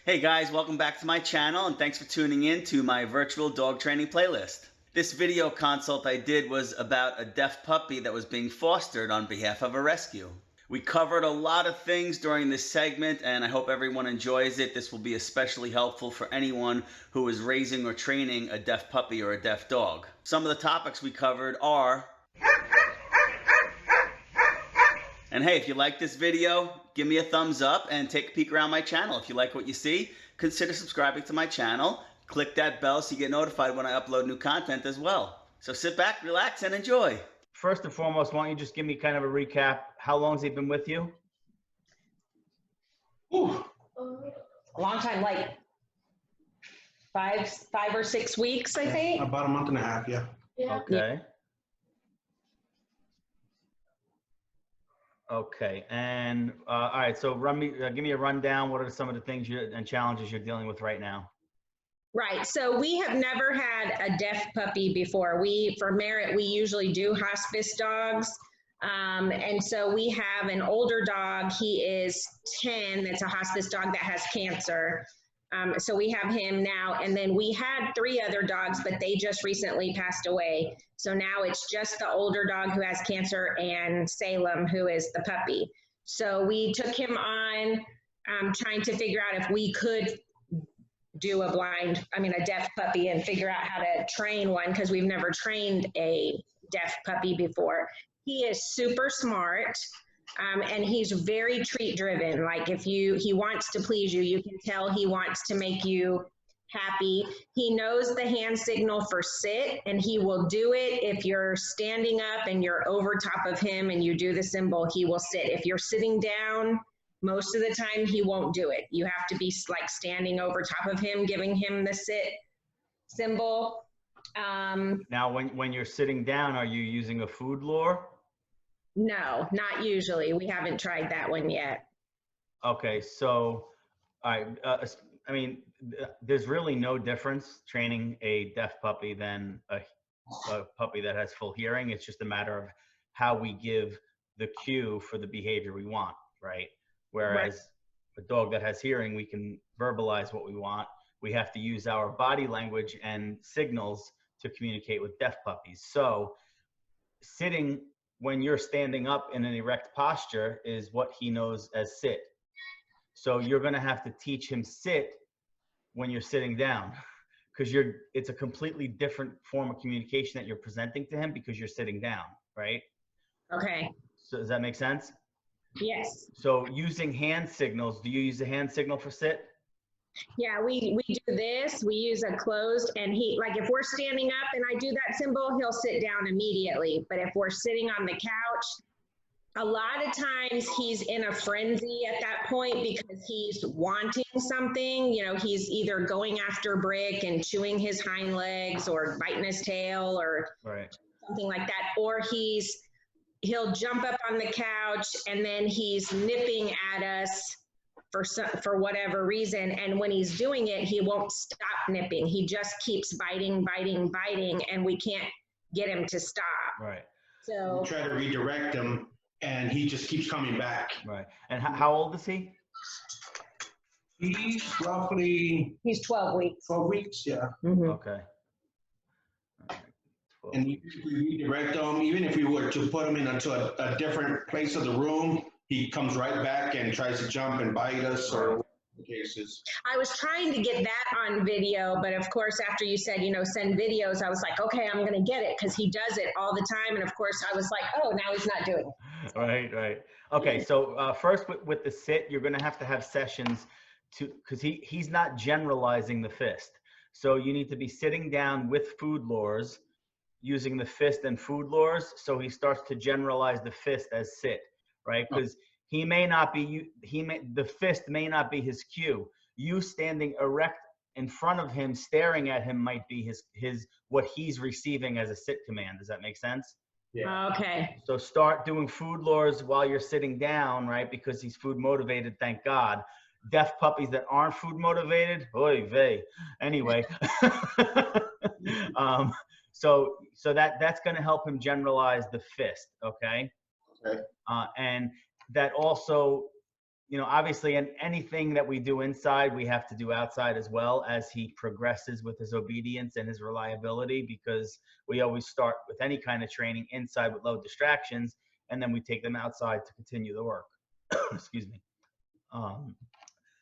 Hey guys, welcome back to my channel and thanks for tuning in to my virtual dog training playlist. This video consult I did was about a deaf puppy that was being fostered on behalf of a rescue. We covered a lot of things during this segment and I hope everyone enjoys it. This will be especially helpful for anyone who is raising or training a deaf puppy or a deaf dog. Some of the topics we covered are... And hey, if you like this video, give me a thumbs up and take a peek around my channel. If you like what you see, consider subscribing to my channel. Click that bell so you get notified when I upload new content as well. So sit back, relax, and enjoy. First and foremost, why don't you just give me kind of a recap? How long has he been with you? Ooh, a long time, like five or 6 weeks, I think. About a month and a half, yeah. Okay. Okay, and all right, so give me a rundown. What are some of the things and challenges you're dealing with right now? Right, so we have never had a deaf puppy before. For Merritt, we usually do hospice dogs. And so we have an older dog, he is 10, that's a hospice dog that has cancer. So we have him now, and then we had 3 other dogs, but they just recently passed away. So now it's just the older dog who has cancer and Salem, who is the puppy. So we took him on, trying to figure out if we could do a deaf puppy and figure out how to train one, because we've never trained a deaf puppy before. He is super smart. And he's very treat driven. Like if he wants to please you, you can tell he wants to make you happy. He knows the hand signal for sit, and he will do it. If you're standing up and you're over top of him and you do the symbol, he will sit. If you're sitting down, most of the time he won't do it. You have to be like standing over top of him, giving him the sit symbol. Now, when you're sitting down, are you using a food lure? No, not usually. We haven't tried that one yet. Okay, so, all right. There's really no difference training a deaf puppy than a puppy that has full hearing. It's just a matter of how we give the cue for the behavior we want, right? Whereas a dog that has hearing, we can verbalize what we want. We have to use our body language and signals to communicate with deaf puppies. So sitting when you're standing up in an erect posture is what he knows as sit. So you're going to have to teach him sit when you're sitting down, because it's a completely different form of communication that you're presenting to him because you're sitting down, right? Okay. So does that make sense? Yes. So using hand signals, do you use a hand signal for sit? Yeah, we do this. We use a closed, and like if we're standing up and I do that symbol, he'll sit down immediately. But if we're sitting on the couch, a lot of times he's in a frenzy at that point because he's wanting something. You know, he's either going after Brick and chewing his hind legs or biting his tail or something like that. Or he'll jump up on the couch and then he's nipping at us for whatever reason, and when he's doing it, he won't stop nipping. He just keeps biting, and we can't get him to stop. Right. So We try to redirect him, and he just keeps coming back. Right. And how old is he? He's roughly 12 weeks. 12 weeks, yeah. Mm-hmm. Okay. And we redirect him, even if we were to put him into a different place of the room, he comes right back and tries to jump and bite us or cases. I was trying to get that on video, but of course, after you said, send videos, I was like, okay, I'm going to get it because he does it all the time. And of course, I was like, oh, now he's not doing it. Right. Okay, so first with the sit, you're going to have sessions because he's not generalizing the fist. So you need to be sitting down with food lures, using the fist and food lures, so he starts to generalize the fist as sit. Right, because the fist may not be his cue. You standing erect in front of him, staring at him, might be his what he's receiving as a sit command. Does that make sense? Yeah. Okay. So start doing food lures while you're sitting down, right? Because he's food motivated. Thank God. Deaf puppies that aren't food motivated, oy vey. Anyway, so that's going to help him generalize the fist. Okay. Okay. And that also you know, obviously, and anything that we do inside, we have to do outside as well as he progresses with his obedience and his reliability, because we always start with any kind of training inside with low distractions, and then we take them outside to continue the work. Excuse me.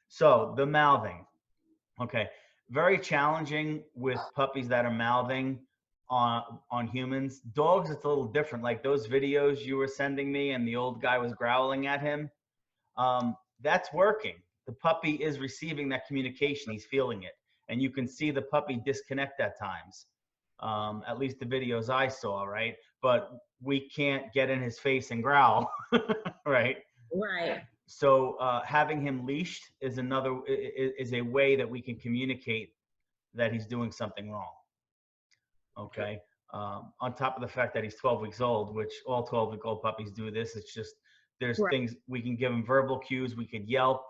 So the mouthing. Okay. Very challenging with puppies that are mouthing on humans. Dogs, it's a little different. Like those videos you were sending me and the old guy was growling at him. That's working. The puppy is receiving that communication. He's feeling it. And you can see the puppy disconnect at times. At least the videos I saw, right? But we can't get in his face and growl, right? Right. So having him leashed is is a way that we can communicate that he's doing something wrong. Okay. On top of the fact that he's 12 weeks old, which all 12-week-old puppies do this. It's just there's Right. things we can give him verbal cues. We could yelp.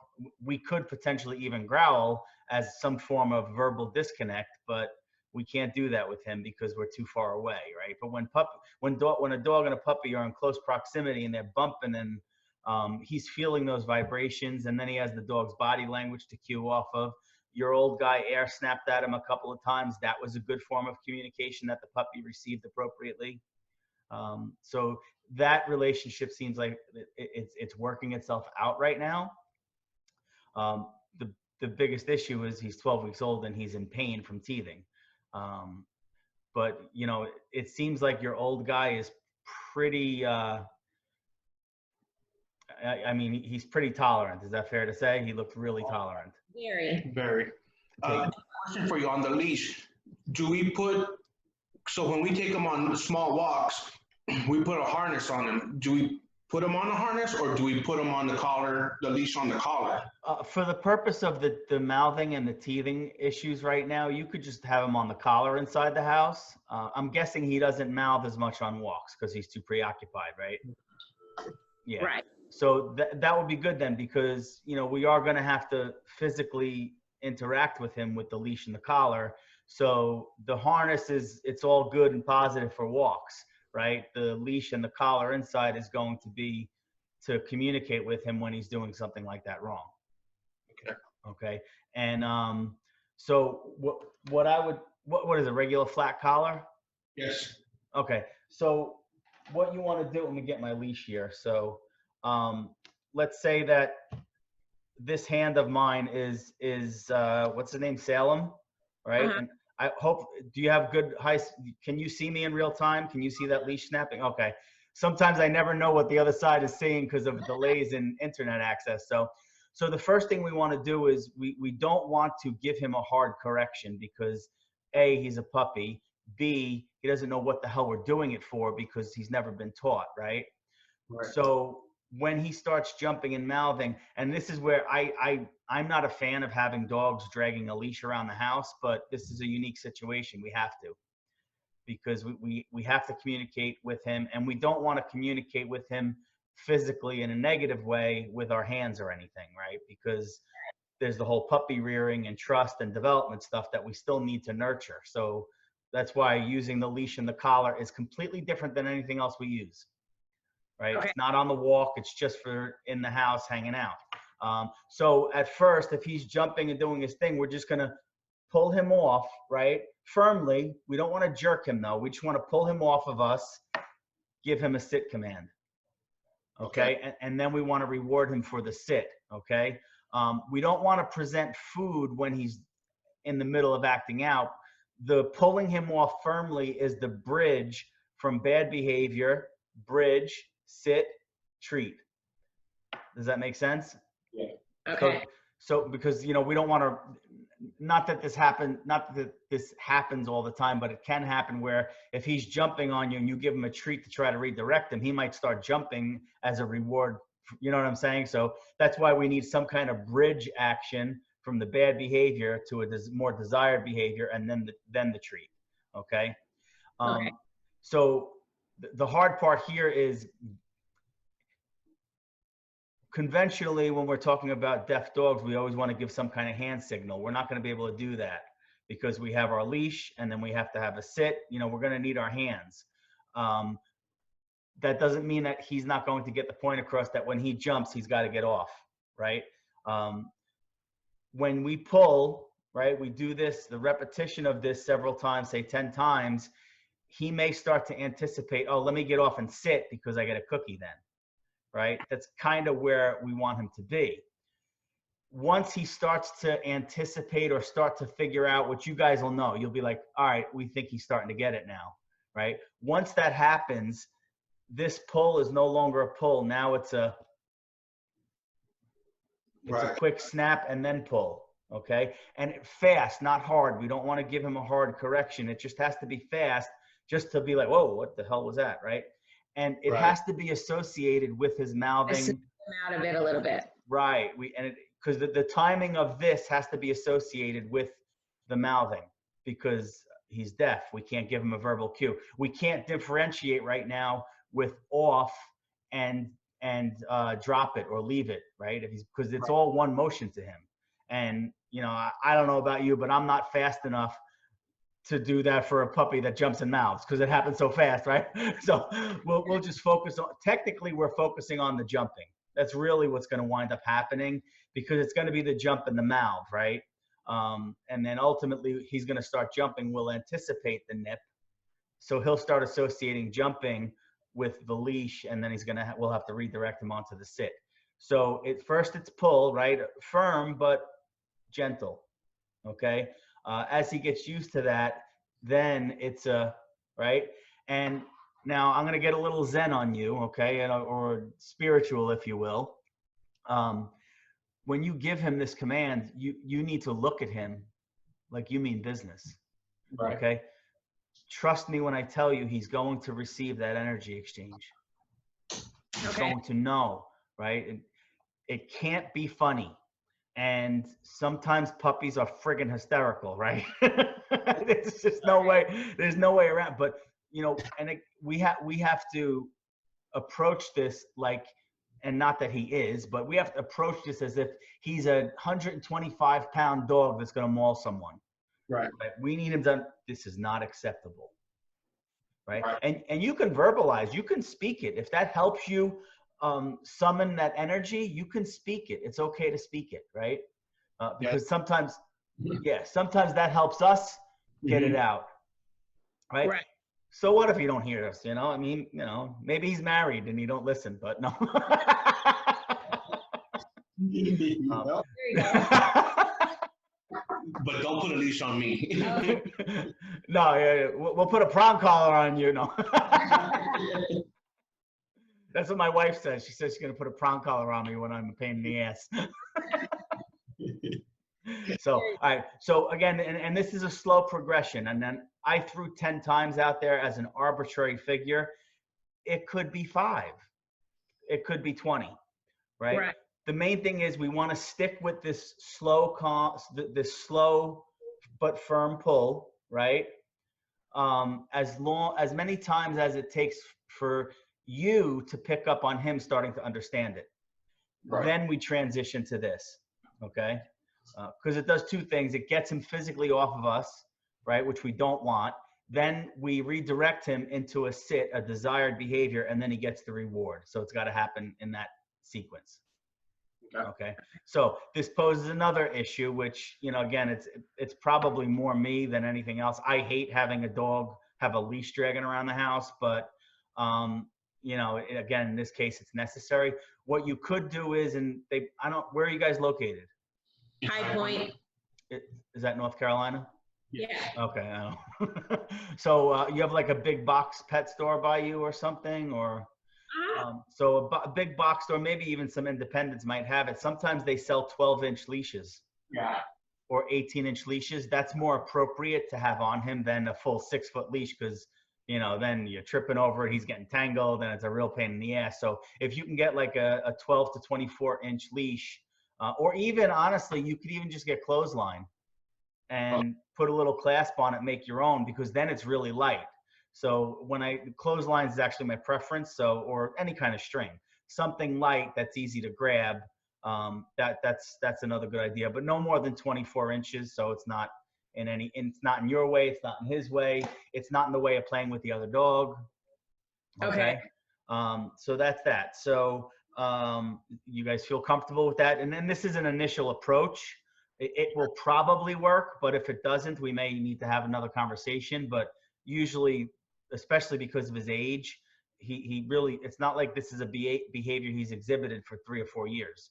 We could potentially even growl as some form of verbal disconnect, but we can't do that with him because we're too far away, right? But when a dog and a puppy are in close proximity and they're bumping and he's feeling those vibrations, and then he has the dog's body language to cue off of. Your old guy air snapped at him a couple of times. That was a good form of communication that the puppy received appropriately. So that relationship seems like it's working itself out right now. The biggest issue is he's 12 weeks old and he's in pain from teething. But you know, it seems like your old guy is pretty. I mean, he's pretty tolerant. Is that fair to say? He looked really tolerant. Very. Very. Question for you on the leash. Do we put, so when we take him on small walks, we put a harness on him. Do we put him on a harness or do we put him on the collar, the leash on the collar? For the purpose of the mouthing and the teething issues right now, you could just have him on the collar inside the house. I'm guessing he doesn't mouth as much on walks because he's too preoccupied, right? Yeah. Right. So that would be good then, because, you know, we are going to have to physically interact with him with the leash and the collar. So the harness it's all good and positive for walks, right? The leash and the collar inside is going to be to communicate with him when he's doing something like that wrong. Okay. Okay. And so what is a regular flat collar? Yes. Okay. So what you want to do, let me get my leash here. So let's say that this hand of mine is what's the name? Salem, right? And I hope, do you have good can you see me in real time? Can you see that leash snapping? Okay. Sometimes I never know what the other side is seeing because of delays in internet access. So the first thing we want to do is we don't want to give him a hard correction because A, he's a puppy. B, he doesn't know what the hell we're doing it for because he's never been taught, right? Right. So when he starts jumping and mouthing, and this is where I'm not a fan of having dogs dragging a leash around the house, but this is a unique situation. We have to, because we have to communicate with him, and we don't want to communicate with him physically in a negative way with our hands or anything, right? Because there's the whole puppy rearing and trust and development stuff that we still need to nurture. So that's why using the leash and the collar is completely different than anything else we use. Right? Okay. It's not on the walk. It's just for in the house hanging out. So at first, if he's jumping and doing his thing, we're just going to pull him off, right? Firmly. We don't want to jerk him though. We just want to pull him off of us, give him a sit command. Okay. And then we want to reward him for the sit. Okay. We don't want to present food when he's in the middle of acting out. The pulling him off firmly is the bridge from bad behavior, bridge, sit, treat. Does that make sense? Yeah. Okay. So because, you know, we don't want to, not that this happens all the time, but it can happen where if he's jumping on you and you give him a treat to try to redirect him, he might start jumping as a reward. You know what I'm saying? So that's why we need some kind of bridge action from the bad behavior to a more desired behavior, and then the treat. Okay. So the hard part here is conventionally, when we're talking about deaf dogs, we always want to give some kind of hand signal. We're not going to be able to do that because we have our leash and then we have to have a sit. You know, we're going to need our hands. That doesn't mean that he's not going to get the point across that when he jumps, he's got to get off. right? When we pull, right, we do this, the repetition of this several times, say 10 times, he may start to anticipate, oh, let me get off and sit because I get a cookie then, right? That's kind of where we want him to be. Once he starts to anticipate or start to figure out, what you guys will know, you'll be like, all right, we think he's starting to get it now, right? Once that happens, this pull is no longer a pull. Now it's a quick snap and then pull, okay? And fast, not hard. We don't want to give him a hard correction. It just has to be fast, just to be like, whoa, what the hell was that, right? And it has to be associated with his mouthing. Out of it a little bit. Right. Because the timing of this has to be associated with the mouthing, because he's deaf. We can't give him a verbal cue. We can't differentiate right now with off and drop it or leave it, right? Because it's all one motion to him. And, you know, I don't know about you, but I'm not fast enough to do that for a puppy that jumps in mouths, because it happens so fast, right? So we'll just focus on, technically we're focusing on the jumping. That's really what's going to wind up happening, because it's going to be the jump in the mouth, right? And then ultimately he's going to start jumping. We'll anticipate the nip. So he'll start associating jumping with the leash, and then we'll have to redirect him onto the sit. So first it's pull, right? Firm, but gentle. Okay. As he gets used to that, then it's right. And now I'm going to get a little Zen on you. Okay. Or spiritual, if you will. When you give him this command, you need to look at him like you mean business. Right. Okay. Trust me when I tell you, he's going to receive that energy exchange. He's going to know, right? It can't be funny. And sometimes puppies are friggin' hysterical, right? There's just no way. There's no way around. But, you know, and we have to approach this like, and not that he is, but we have to approach this as if he's a 125-pound dog that's going to maul someone. Right. We need him to, this is not acceptable. Right. And you can verbalize, you can speak it. If that helps you summon that energy, you can speak it. It's okay to speak it. Right. Because sometimes that helps us get it out. Right. So what if you don't hear us? You know, I mean, you know, maybe he's married and you don't listen, but no. There you go. But don't put a leash on me. No, we'll put a prong collar on you. No. That's what my wife says. She says she's going to put a prong collar on me when I'm a pain in the ass. So, all right. So again, and this is a slow progression. And then I threw 10 times out there as an arbitrary figure. It could be 5. It could be 20, right? The main thing is we want to stick with this slow but firm pull, right? As many times as it takes for you to pick up on him starting to understand it. Then we transition to this, okay? Because it does 2 things. It gets him physically off of us, right, which we don't want. Then we redirect him into a sit, a desired behavior, and then he gets the reward. So it's got to happen in that sequence. Okay. So this poses another issue, which, you know, again, it's probably more me than anything else. I hate having a dog have a leash dragging around the house, but, you know, again, in this case, it's necessary. What you could do is, where are you guys located? High Point. Is that North Carolina? Yeah. Okay. I know. So you have like a big box pet store by you or something, or? So a big box store, maybe even some independents might have it. Sometimes they sell 12-inch leashes. Yeah. Or 18-inch leashes. That's more appropriate to have on him than a full 6-foot leash, because, you know, then you're tripping over it, he's getting tangled, and it's a real pain in the ass. So if you can get like a 12 to 24-inch leash, or even, honestly, you could even just get clothesline and put a little clasp on it, make your own, because then it's really light. So clotheslines is actually my preference. So, or any kind of string, something light that's easy to grab. That's another good idea, but no more than 24 inches. So it's not it's not in your way. It's not in his way. It's not in the way of playing with the other dog. Okay. So that's that. So You guys feel comfortable with that? And then this is an initial approach. It will probably work, but if it doesn't, we may need to have another conversation. But usually, especially because of his age, he really, it's not like this is a behavior he's exhibited for 3 or 4 years,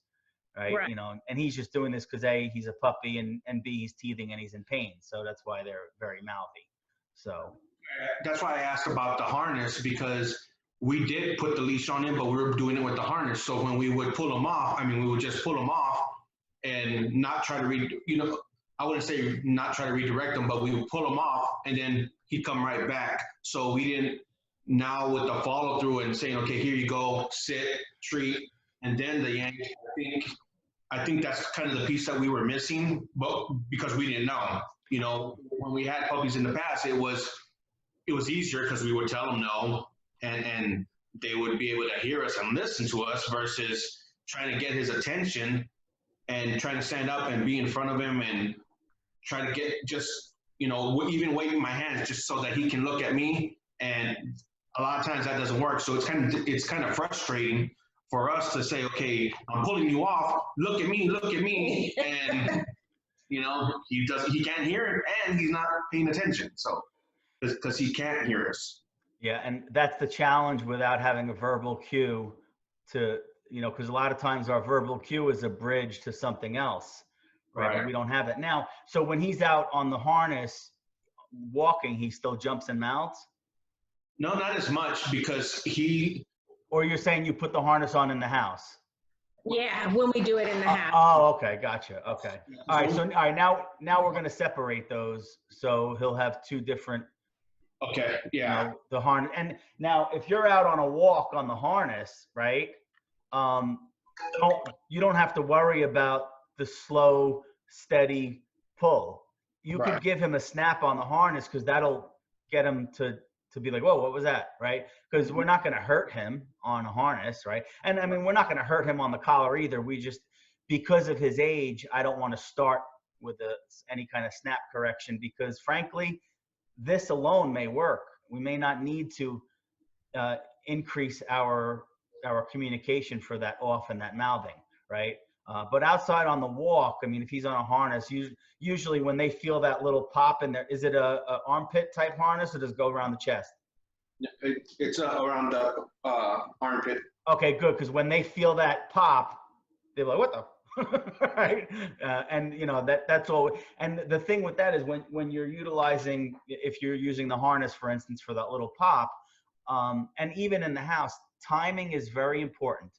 right? Right. You know, and he's just doing this because A, he's a puppy, and B, he's teething and he's in pain. So that's why they're very mouthy. So That's why I asked about the harness, because we did put the leash on him, but we were doing it with the harness. So when we would pull him off, I mean, we would just pull him off and not try to I wouldn't say not try to redirect him, but we would pull him off and then he'd come right back. So we didn't, now with the follow through and saying, okay, here you go, sit, treat, and then the yank, I think that's kind of the piece that we were missing, but because we didn't know, you know, when we had puppies in the past, it was easier because we would tell them no, and they would be able to hear us and listen to us versus trying to get his attention and trying to stand up and be in front of him and try to get just, you know, even waving my hands just so that he can look at me. And a lot of times that doesn't work. So it's kind of frustrating for us to say, okay, I'm pulling you off. Look at me. And, you know, he can't hear it and he's not paying attention. So, because he can't hear us. yeah, and that's the challenge without having a verbal cue to, you know, because a lot of times our verbal cue is a bridge to something else, right? But we don't have that now. So when he's out on the harness walking, he still jumps and mounts? No, not as much because Or you're saying you put the harness on in the house? Yeah, when we do it in the house. Oh, okay, gotcha. Okay. All right. So, all right, now we're going to separate those. So he'll have 2 different. Okay. Yeah. You know, the harness. And now, if you're out on a walk on the harness, right? You don't have to worry about the slow, steady pull. You could give him a snap on the harness because that'll get him to be like, whoa, what was that, right? Because we're not going to hurt him on a harness, right? And I mean, we're not going to hurt him on the collar either. We just, because of his age, I don't want to start with any kind of snap correction because, frankly, this alone may work. We may not need to increase our communication for that off and that mouthing, right? But outside on the walk, I mean, if he's on a harness, usually when they feel that little pop in there, is it a armpit type harness or does it go around the chest? It's around the armpit. Okay, good. Because when they feel that pop, they're like, what the? Right? And you know, that's all. And the thing with that is when you're utilizing, if you're using the harness, for instance, for that little pop, and even in the house, timing is very important.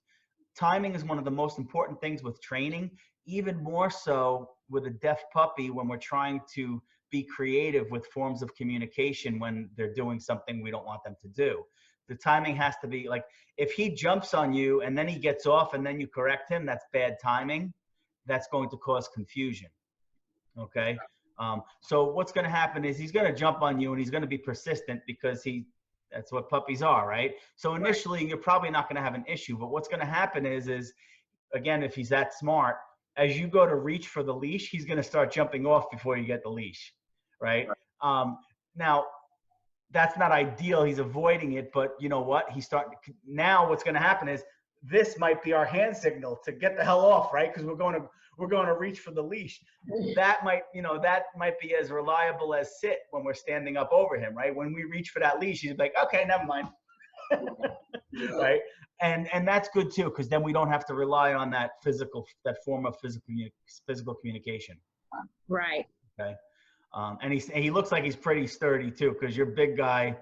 Timing is one of the most important things with training, even more so with a deaf puppy when we're trying to be creative with forms of communication when they're doing something we don't want them to do. The timing has to be like, if he jumps on you and then he gets off and then you correct him, that's bad timing. That's going to cause confusion. Okay. So what's going to happen is he's going to jump on you and he's going to be persistent because that's what puppies are, right? So initially, you're probably not going to have an issue. But what's going to happen is, again, if he's that smart, as you go to reach for the leash, he's going to start jumping off before you get the leash, right? Now, that's not ideal. He's avoiding it. But you know what? Now what's going to happen is this might be our hand signal to get the hell off, right? Because we're going to reach for the leash. That might be as reliable as sit when we're standing up over him, right? When we reach for that leash, he's like, okay, never mind. Right? And that's good too, because then we don't have to rely on that form of physical communication. Right. Okay. And he looks like he's pretty sturdy too, because your big guy,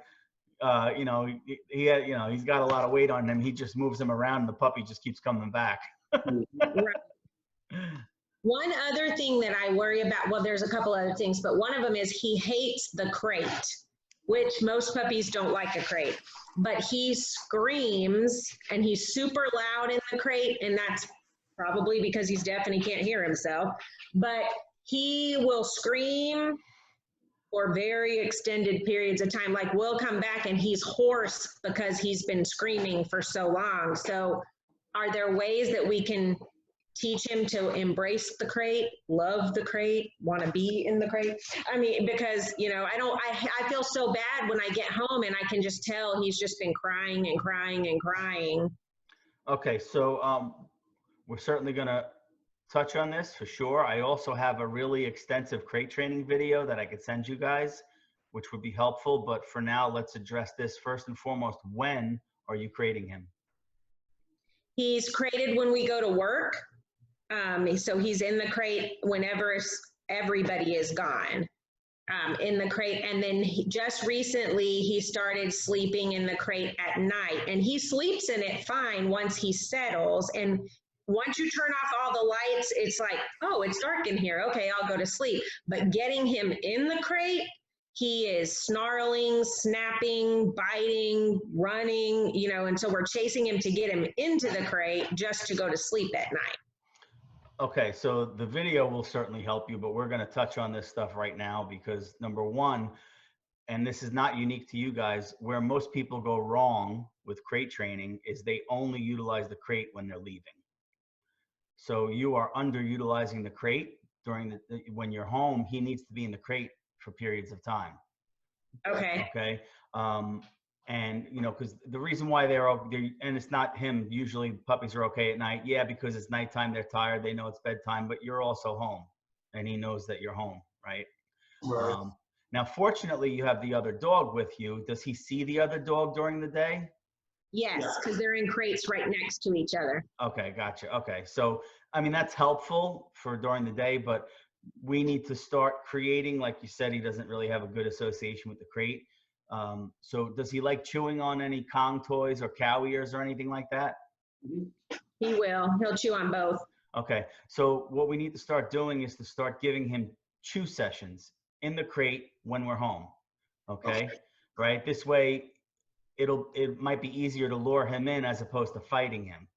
you know, he's got a lot of weight on him. He just moves him around and the puppy just keeps coming back. Right. One other thing that I worry about, well, there's a couple other things, but one of them is he hates the crate, which most puppies don't like a crate, but he screams and he's super loud in the crate, and that's probably because he's deaf and he can't hear himself, but he will scream for very extended periods of time. Like we'll come back and he's hoarse because he's been screaming for so long. So are there ways that we can teach him to embrace the crate, love the crate, want to be in the crate? I mean, because, you know, I feel so bad when I get home and I can just tell he's just been crying and crying and crying. Okay, so we're certainly going to touch on this for sure. I also have a really extensive crate training video that I could send you guys, which would be helpful. But for now, let's address this first and foremost. When are you crating him? He's crated when we go to work. So he's in the crate whenever everybody is gone. In the crate, and then just recently he started sleeping in the crate at night, and he sleeps in it fine once he settles. And once you turn off all the lights, it's like, oh, it's dark in here, okay, I'll go to sleep. But getting him in the crate, he is snarling, snapping, biting, running, and so we're chasing him to get him into the crate just to go to sleep at night. Okay, so the video will certainly help you, but we're going to touch on this stuff right now because number one, and this is not unique to you guys, where most people go wrong with crate training is they only utilize the crate when they're leaving. So you are underutilizing the crate during when you're home. He needs to be in the crate for periods of time. Okay. Okay. And because the reason why and it's not him, usually puppies are okay at night. Yeah, because it's nighttime, they're tired, they know it's bedtime, but you're also home and he knows that you're home, right? Right. Now, fortunately, you have the other dog with you. Does he see the other dog during the day? Yes, because they're in crates right next to each other. Okay, gotcha. Okay, so I mean that's helpful for during the day, but we need to start creating, like you said, he doesn't really have a good association with the crate. So does he like chewing on any Kong toys or cow ears or anything like that? He will. He'll chew on both. Okay, so what we need to start doing is to start giving him chew sessions in the crate when we're home. Okay. Right? This way it might be easier to lure him in as opposed to fighting him,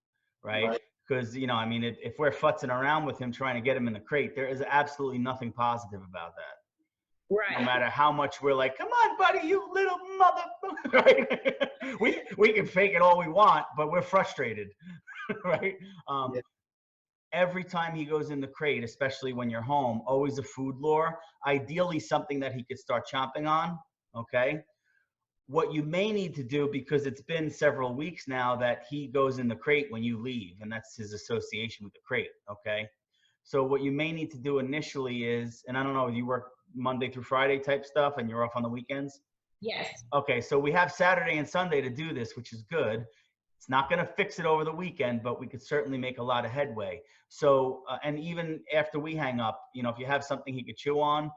right? Because I mean, if we're futzing around with him trying to get him in the crate, there is absolutely nothing positive about that. Right. No matter how much we're like, come on, buddy, you little mother, right? we can fake it all we want, but we're frustrated, right? Every time he goes in the crate, especially when you're home, always a food lure, ideally something that he could start chomping on, okay? What you may need to do, because it's been several weeks now that he goes in the crate when you leave, and that's his association with the crate, okay? So what you may need to do initially is, and I don't know, you work Monday through Friday type stuff and you're off on the weekends? Yes. Okay, so we have Saturday and Sunday to do this, which is good. It's not going to fix it over the weekend, but we could certainly make a lot of headway. So, and even after we hang up, if you have something he could chew on,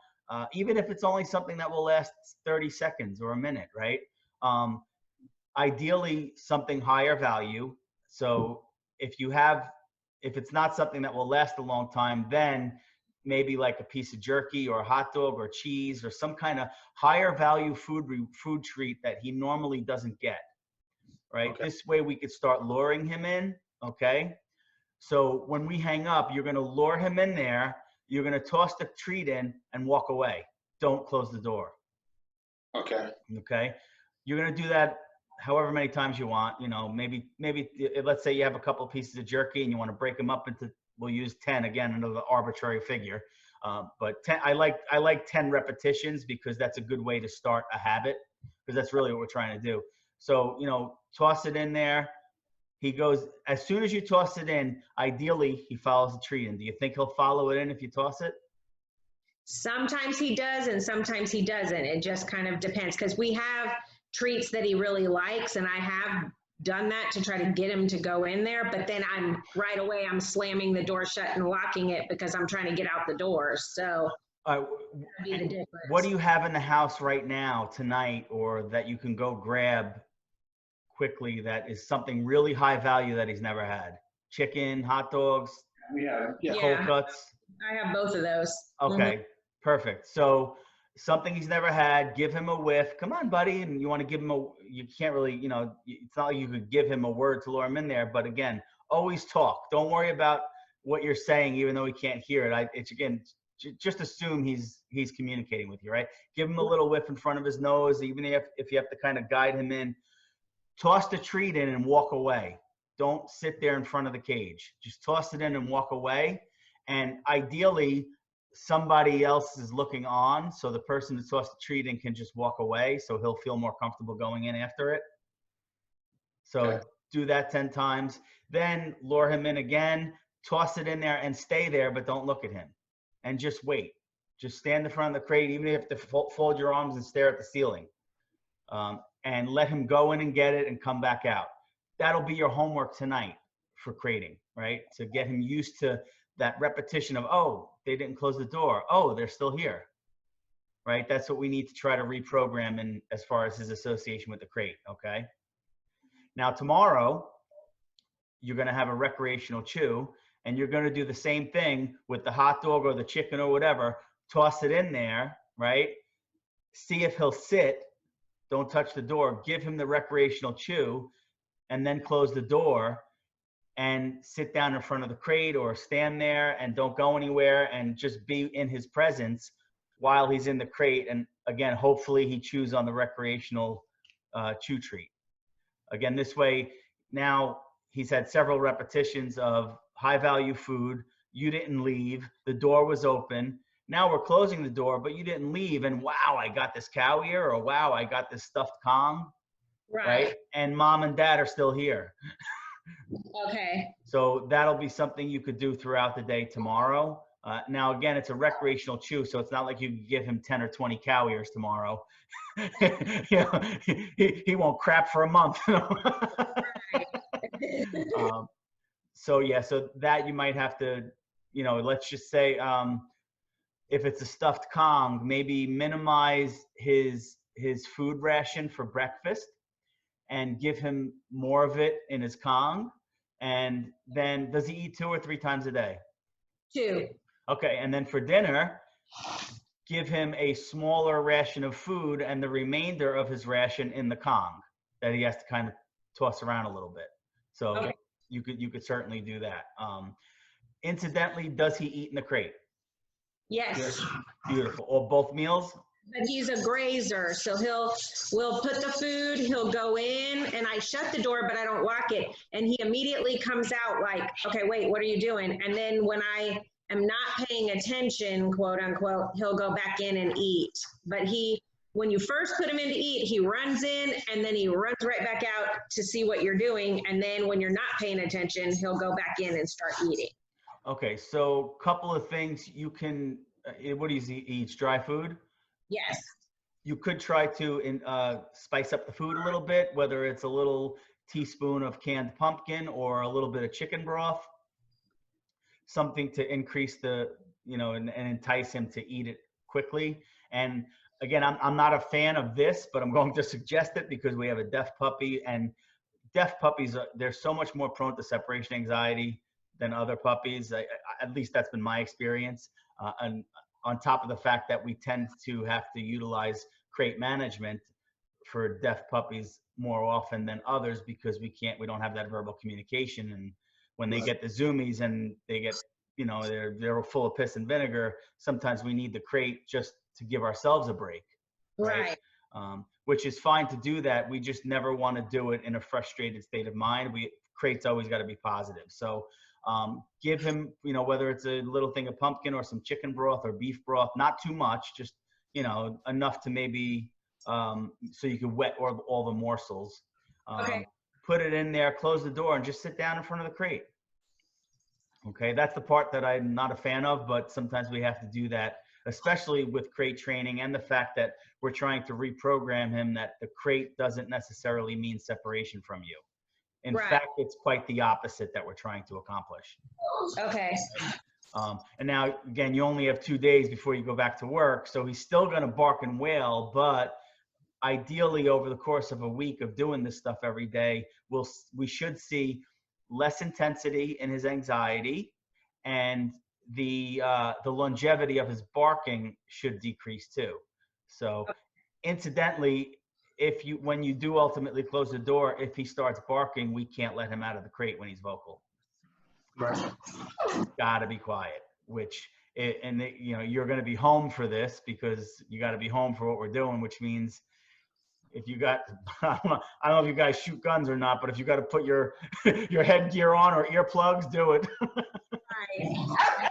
even if it's only something that will last 30 seconds or a minute, right? Ideally, something higher value. So if it's not something that will last a long time, then maybe like a piece of jerky or a hot dog or cheese or some kind of higher value food treat that he normally doesn't get, right? Okay. This way we could start luring him in, okay? So when we hang up, you're gonna lure him in there, you're gonna toss the treat in and walk away. Don't close the door. Okay. Okay? You're gonna do that however many times you want. Maybe let's say you have a couple of pieces of jerky and you want to break them up into, we'll use 10, again, another arbitrary figure. But 10, I like 10 repetitions because that's a good way to start a habit, because that's really what we're trying to do. So, toss it in there. He goes, as soon as you toss it in, ideally he follows the treat in. Do you think he'll follow it in if you toss it? Sometimes he does and sometimes he doesn't. It just kind of depends, because we have treats that he really likes, and I have done that to try to get him to go in there, but then I'm slamming the door shut and locking it because I'm trying to get out the door. So that'd be the difference. What do you have in the house right now tonight, or that you can go grab quickly, that is something really high value that he's never had? Chicken, hot dogs, cold cuts? I have both of those. Okay, perfect. So something he's never had, give him a whiff. Come on, buddy. And you want to give him you can't really, it's not like you could give him a word to lure him in there. But again, always talk. Don't worry about what you're saying, even though he can't hear it. It's again, just assume he's communicating with you, right? Give him a little whiff in front of his nose, even if you have to kind of guide him in. Toss the treat in and walk away. Don't sit there in front of the cage. Just toss it in and walk away. And ideally, somebody else is looking on, so the person that tossed the treat in can just walk away, so he'll feel more comfortable going in after it. So do that 10 times. Then lure him in again, toss it in there and stay there, but don't look at him and just wait. Just stand in front of the crate, even if you have to fold your arms and stare at the ceiling, and let him go in and get it and come back out. That'll be your homework tonight for crating, right? To get him used to that repetition of, oh, they didn't close the door. Oh, they're still here, right? That's what we need to try to reprogram in as far as his association with the crate, okay? Now, tomorrow, you're going to have a recreational chew, and you're going to do the same thing with the hot dog or the chicken or whatever. Toss it in there, right? See if he'll sit. Don't touch the door. Give him the recreational chew, and then close the door and sit down in front of the crate or stand there and don't go anywhere and just be in his presence while he's in the crate. And again, hopefully he chews on the recreational chew treat. Again, this way, now he's had several repetitions of high value food. You didn't leave. The door was open. Now we're closing the door, but you didn't leave. And wow, I got this cow ear, or wow, I got this stuffed Kong. Right? And mom and dad are still here. Okay. So that'll be something you could do throughout the day tomorrow. Now, again, it's a recreational chew, so it's not like you can give him 10 or 20 cow ears tomorrow. You know, he won't crap for a month. So yeah, so that you might have to, you know, let's just say if it's a stuffed Kong, maybe minimize his food ration for breakfast and give him more of it in his Kong. And then does he eat 2 or 3 times a day? 2. Okay, and then for dinner, give him a smaller ration of food and the remainder of his ration in the Kong that he has to kind of toss around a little bit. So okay. you could certainly do that. Incidentally, does he eat in the crate? Yes. Beautiful. Or both meals? But he's a grazer, so we'll put the food, he'll go in, and I shut the door, but I don't lock it. And he immediately comes out like, okay, wait, what are you doing? And then when I am not paying attention, quote unquote, he'll go back in and eat. But when you first put him in to eat, he runs in and then he runs right back out to see what you're doing. And then when you're not paying attention, he'll go back in and start eating. Okay, so couple of things you can, what does he eat? Dry food? Yes. You could try to spice up the food a little bit, whether it's a little teaspoon of canned pumpkin or a little bit of chicken broth, something to increase the, you know, and entice him to eat it quickly. And again, I'm not a fan of this, but I'm going to suggest it because we have a deaf puppy, and deaf puppies, they're so much more prone to separation anxiety than other puppies. At least that's been my experience. And on top of the fact that we tend to have to utilize crate management for deaf puppies more often than others because we don't have that verbal communication. And when they get the zoomies and they get, you know, they're full of piss and vinegar, sometimes we need the crate just to give ourselves a break. Right. Which is fine to do that. We just never want to do it in a frustrated state of mind. Crate's always got to be positive. So give him, you know, whether it's a little thing of pumpkin or some chicken broth or beef broth, not too much, just, you know, enough to maybe, so you can wet all the morsels. Okay. Put it in there, close the door, and just sit down in front of the crate. Okay, that's the part that I'm not a fan of, but sometimes we have to do that, especially with crate training and the fact that we're trying to reprogram him that the crate doesn't necessarily mean separation from you. In fact, it's quite the opposite that we're trying to accomplish. Okay. And now, again, you only have 2 days before you go back to work, so he's still going to bark and wail, but ideally over the course of a week of doing this stuff every day, we should see less intensity in his anxiety, and the longevity of his barking should decrease too. So incidentally, when you do ultimately close the door, if he starts barking, we can't let him out of the crate when he's vocal. Right. Gotta be quiet, you know, you're going to be home for this because you got to be home for what we're doing, which means if you got, I don't know if you guys shoot guns or not, but if you got to put your headgear on or earplugs, do it. Right.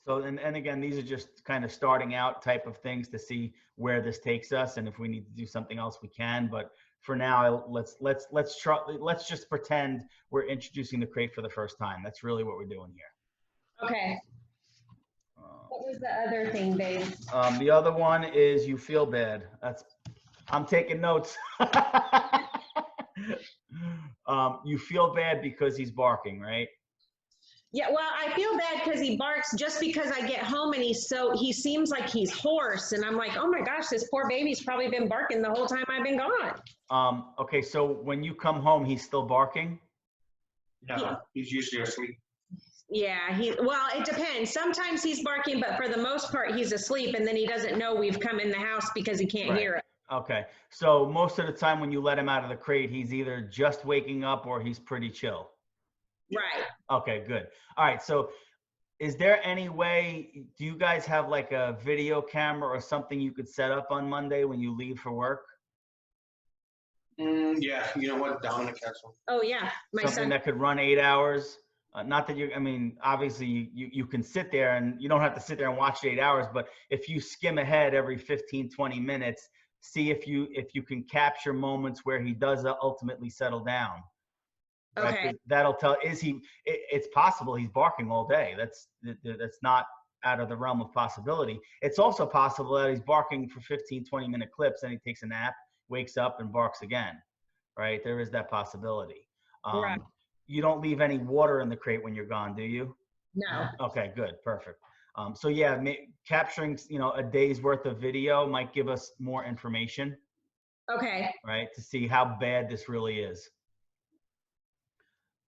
So, and again, these are just kind of starting out type of things to see where this takes us. And if we need to do something else, we can, but for now, let's just pretend we're introducing the crate for the first time. That's really what we're doing here. Okay. What was the other thing, babe? The other one is you feel bad. I'm taking notes. You feel bad because he's barking, right? Yeah, well, I feel bad because he barks just because I get home and he seems like he's hoarse. And I'm like, oh my gosh, this poor baby's probably been barking the whole time I've been gone. Okay, so when you come home, he's still barking? Yeah, he's usually asleep. Yeah, well, it depends. Sometimes he's barking, but for the most part, he's asleep, and then he doesn't know we've come in the house because he can't hear it. Okay, so most of the time when you let him out of the crate, he's either just waking up or he's pretty chill. Right. Okay, good. All right, so is there any way, do you guys have like a video camera or something you could set up on Monday when you leave for work? Yeah, you know what, Dominic has one. Oh yeah, my Something son. that could run 8 hours. Not that I mean, obviously you can sit there and you don't have to sit there and watch 8 hours, but if you skim ahead every 15, 20 minutes, see if you can capture moments where he does ultimately settle down. Right? Okay. That'll tell, it's possible he's barking all day. That's not out of the realm of possibility. It's also possible that he's barking for 15, 20-minute clips and he takes a nap, wakes up and barks again, right? There is that possibility. Right. You don't leave any water in the crate when you're gone, do you? No. Okay, good, perfect. So yeah, capturing, a day's worth of video might give us more information. Okay. Right, to see how bad this really is.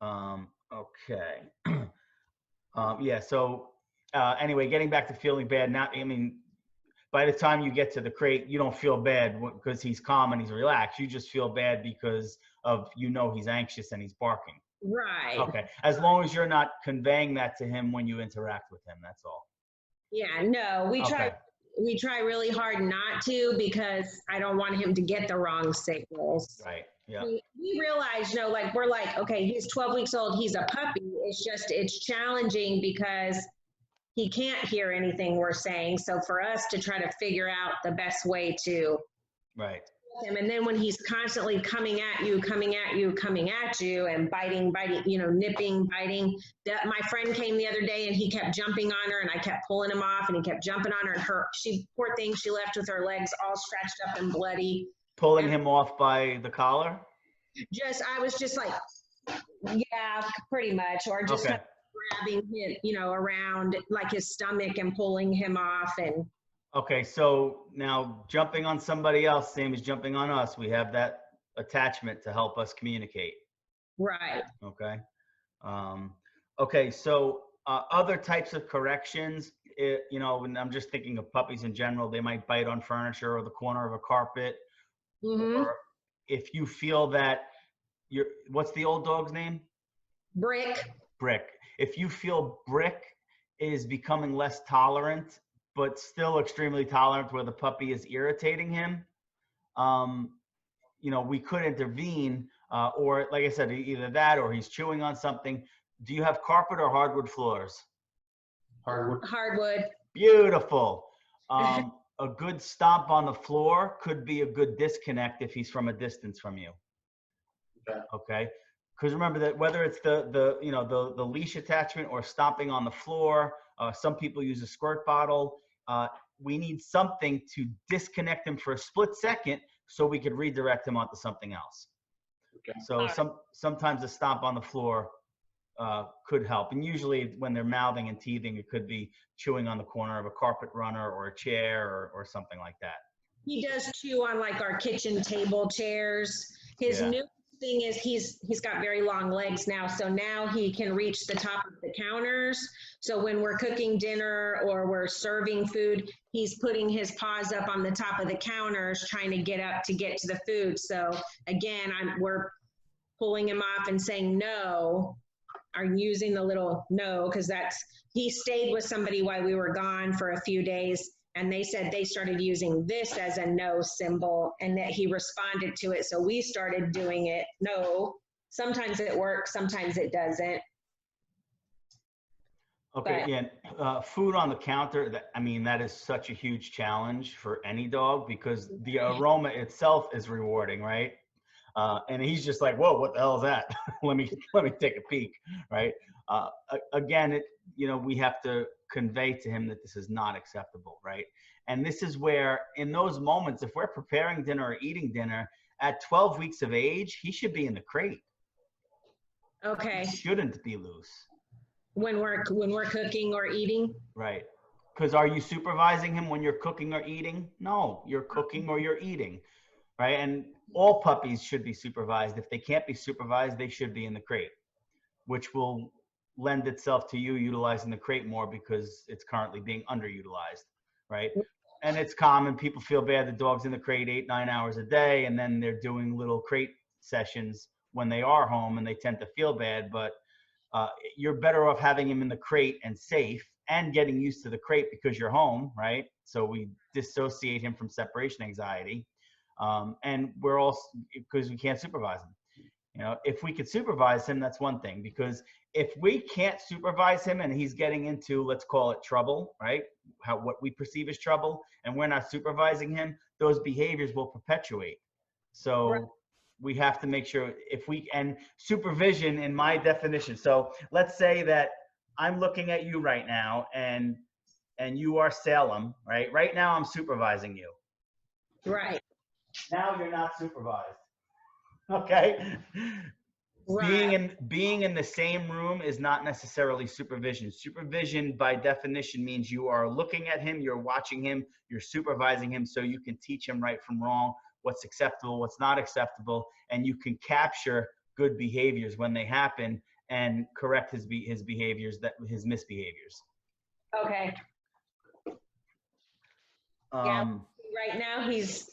Okay. Yeah, so anyway, getting back to feeling bad, by the time you get to the crate, you don't feel bad because he's calm and he's relaxed. You just feel bad because of, he's anxious and he's barking. Right. Okay, as long as you're not conveying that to him when you interact with him, that's all. Yeah, no, we try really hard not to because I don't want him to get the wrong signals. Right. Yeah. We realize, we're like, okay, he's 12 weeks old, he's a puppy. It's challenging because he can't hear anything we're saying. So for us to try to figure out the best way to right him, and then when he's constantly coming at you and biting, nipping, biting. My friend came the other day and he kept jumping on her and I kept pulling him off and he kept jumping on her and poor thing, she left with her legs all scratched up and bloody. Pulling him off by the collar? I was just like, yeah, pretty much. Or just okay. Grabbing him, around like his stomach and pulling him off. And okay, so now jumping on somebody else, same as jumping on us, we have that attachment to help us communicate. Right. Okay. Okay, so other types of corrections, when I'm just thinking of puppies in general, they might bite on furniture or the corner of a carpet. Mm-hmm. Or if you feel that what's the old dog's name? Brick. If you feel Brick is becoming less tolerant, but still extremely tolerant where the puppy is irritating him, we could intervene, or like I said, either that or he's chewing on something. Do you have carpet or hardwood floors? Hardwood. Beautiful. A good stomp on the floor could be a good disconnect if he's from a distance from you. Okay. Because remember that whether it's the leash attachment or stomping on the floor, some people use a squirt bottle. We need something to disconnect him for a split second so we could redirect him onto something else. Okay. So sometimes a stomp on the floor could help. And usually when they're mouthing and teething, it could be chewing on the corner of a carpet runner or a chair or something like that. He does chew on like our kitchen table chairs. His new thing is he's got very long legs now, so now he can reach the top of the counters. So when we're cooking dinner or we're serving food, he's putting his paws up on the top of the counters trying to get up to get to the food. So again, we're pulling him off and saying no, or using the little no, because he stayed with somebody while we were gone for a few days. And they said they started using this as a no symbol and that he responded to it. So we started doing it. No, sometimes it works, sometimes it doesn't. Okay, yeah. Food on the counter, that is such a huge challenge for any dog because the aroma itself is rewarding, right? And he's just like, whoa, what the hell is that? let me take a peek, right? Again, we have to convey to him that this is not acceptable, right? And this is where, in those moments, if we're preparing dinner or eating dinner, at 12 weeks of age, he should be in the crate. Okay. He shouldn't be loose. When we're cooking or eating? Right. Because are you supervising him when you're cooking or eating? No, you're cooking or you're eating, right? And all puppies should be supervised. If they can't be supervised, they should be in the crate, which will lend itself to you utilizing the crate more because it's currently being underutilized, right? And it's common. People feel bad. The dog's in the crate 8-9 hours a day, and then they're doing little crate sessions when they are home, and they tend to feel bad. But you're better off having him in the crate and safe and getting used to the crate because you're home, right? So we dissociate him from separation anxiety. And we're also, because we can't supervise him. If we could supervise him, that's one thing, because if we can't supervise him and he's getting into, let's call it trouble, right? What we perceive as trouble, and we're not supervising him, those behaviors will perpetuate. So right. We have to make sure and supervision in my definition. So let's say that I'm looking at you right now and you are Salem, right? Right now I'm supervising you. Right. Now you're not supervised. Okay. Right. Being in the same room is not necessarily supervision. Supervision by definition means you are looking at him, you're watching him, you're supervising him so you can teach him right from wrong, what's acceptable, what's not acceptable, and you can capture good behaviors when they happen and correct his behaviors, his misbehaviors. Okay. Yeah. Right now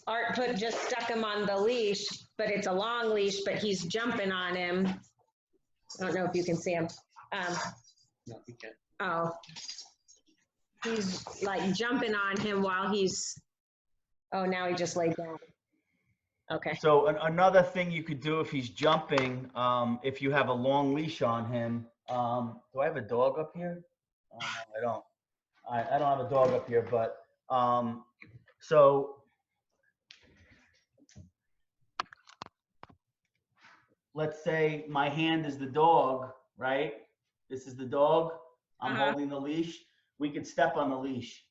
Art just stuck him on the leash, but it's a long leash, but he's jumping on him. I don't know if you can see him. No, we can't. Oh, he's like jumping on him while now he just laid down. Okay. So another thing you could do if he's jumping, if you have a long leash on him, do I have a dog up here? No, I don't. I don't have a dog up here, but so let's say my hand is the dog, right? This is the dog. I'm holding the leash. We could step on the leash.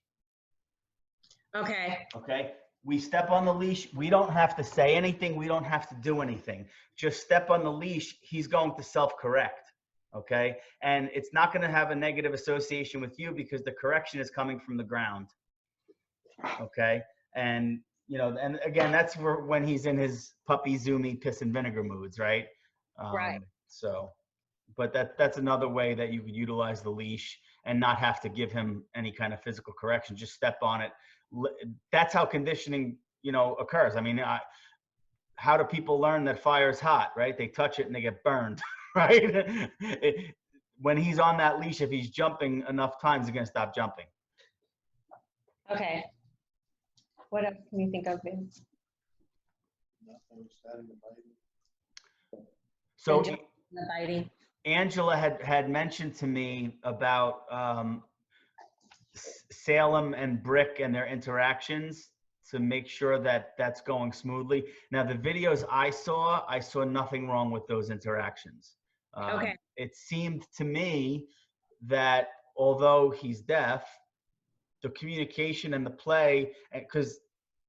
Okay. Okay. We step on the leash. We don't have to say anything. We don't have to do anything. Just step on the leash. He's going to self-correct. Okay. And it's not going to have a negative association with you because the correction is coming from the ground. Okay. And, and again, that's when he's in his puppy zoomy piss and vinegar moods, right? Right. So, but that's another way that you could utilize the leash and not have to give him any kind of physical correction. Just step on it. That's how conditioning, occurs. I mean, how do people learn that fire is hot, right? They touch it and they get burned, right? When he's on that leash, if he's jumping enough times, he's going to stop jumping. Okay. What else can you think of, Ben? So the biting. Angela had mentioned to me about Salem and Brick and their interactions to make sure that that's going smoothly. Now, the videos I saw nothing wrong with those interactions. Okay. It seemed to me that although he's deaf, the communication and the play, because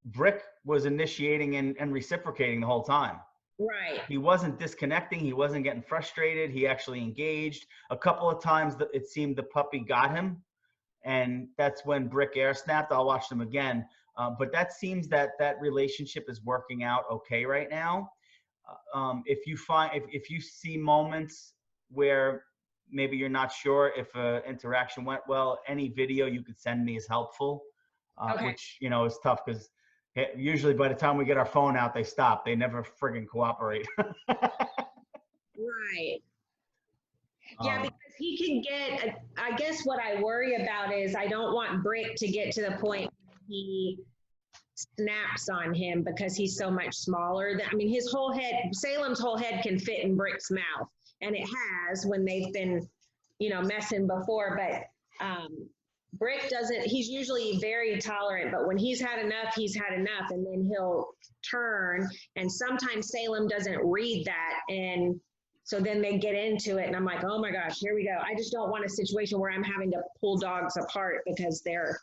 Brick was initiating and reciprocating the whole time. Right. He wasn't disconnecting. He wasn't getting frustrated. He actually engaged. A couple of times it seemed the puppy got him. And that's when Brick air snapped. I'll watch them again. But that seems that relationship is working out okay right now. If you see moments where maybe you're not sure if an interaction went well, any video you could send me is helpful, which, is tough because usually by the time we get our phone out, they stop. They never friggin' cooperate. Right. Yeah, because he can get, I guess what I worry about is I don't want Brick to get to the point he snaps on him because he's so much smaller. His whole head, Salem's whole head can fit in Brick's mouth. And it has when they've been, messing before. But Brick doesn't, he's usually very tolerant, but when he's had enough, and then he'll turn. And sometimes Salem doesn't read that. And so then they get into it, and I'm like, oh my gosh, here we go. I just don't want a situation where I'm having to pull dogs apart because they're.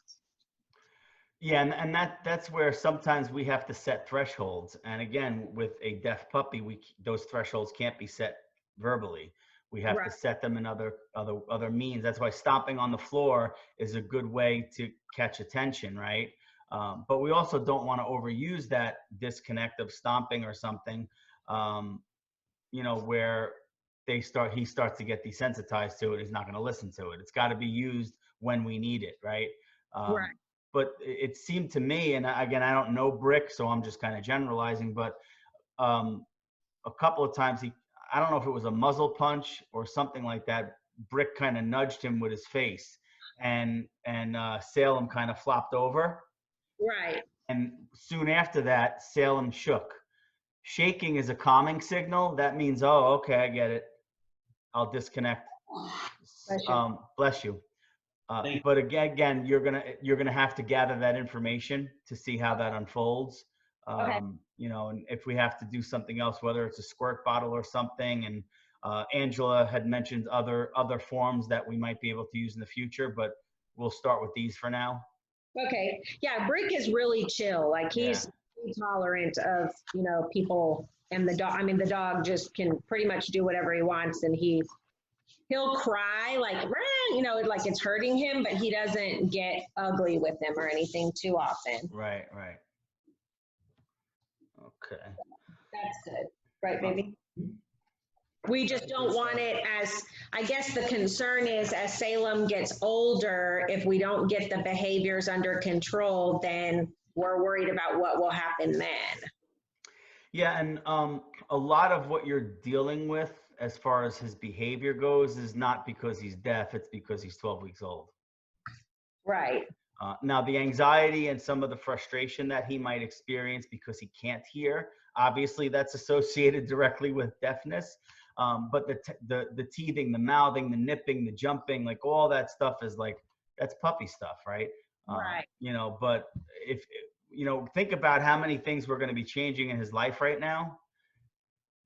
Yeah, and that's where sometimes we have to set thresholds. And again, with a deaf puppy, those thresholds can't be set verbally. We have Right. to set them in other means. That's why stomping on the floor is a good way to catch attention, right? But we also don't want to overuse that disconnect of stomping or something, where he starts to get desensitized to it. He's not going to listen to it. It's got to be used when we need it, right? Right. But it seemed to me, and again, I don't know Brick, so I'm just kind of generalizing, but a couple of times I don't know if it was a muzzle punch or something like that. Brick kind of nudged him with his face, and Salem kind of flopped over. Right. And soon after that, Salem shook. Shaking is a calming signal. That means, oh, okay, I get it. I'll disconnect. Bless you. Bless you. But again, you're gonna have to gather that information to see how that unfolds. Okay. And if we have to do something else, whether it's a squirt bottle or something, and Angela had mentioned other forms that we might be able to use in the future, but we'll start with these for now. Okay. Yeah, Brick is really chill. Like he's tolerant of, people, and the dog. I mean, the dog just can pretty much do whatever he wants, and he'll cry like, like it's hurting him, but he doesn't get ugly with them or anything too often. Right. Okay. That's good. Right, baby? We just don't want it as, I guess the concern is as Salem gets older, if we don't get the behaviors under control, then we're worried about what will happen then. Yeah, and a lot of what you're dealing with as far as his behavior goes is not because he's deaf, it's because he's 12 weeks old. Right. Now, the anxiety and some of the frustration that he might experience because he can't hear, obviously that's associated directly with deafness. But the teething, the mouthing, the nipping, the jumping, like all that stuff is like, that's puppy stuff, right? Right. But if, think about how many things we're going to be changing in his life right now.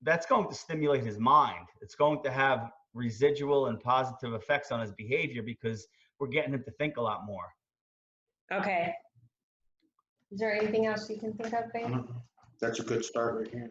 That's going to stimulate his mind. It's going to have residual and positive effects on his behavior because we're getting him to think a lot more. Okay. Is there anything else you can think of, babe? That's a good start right here.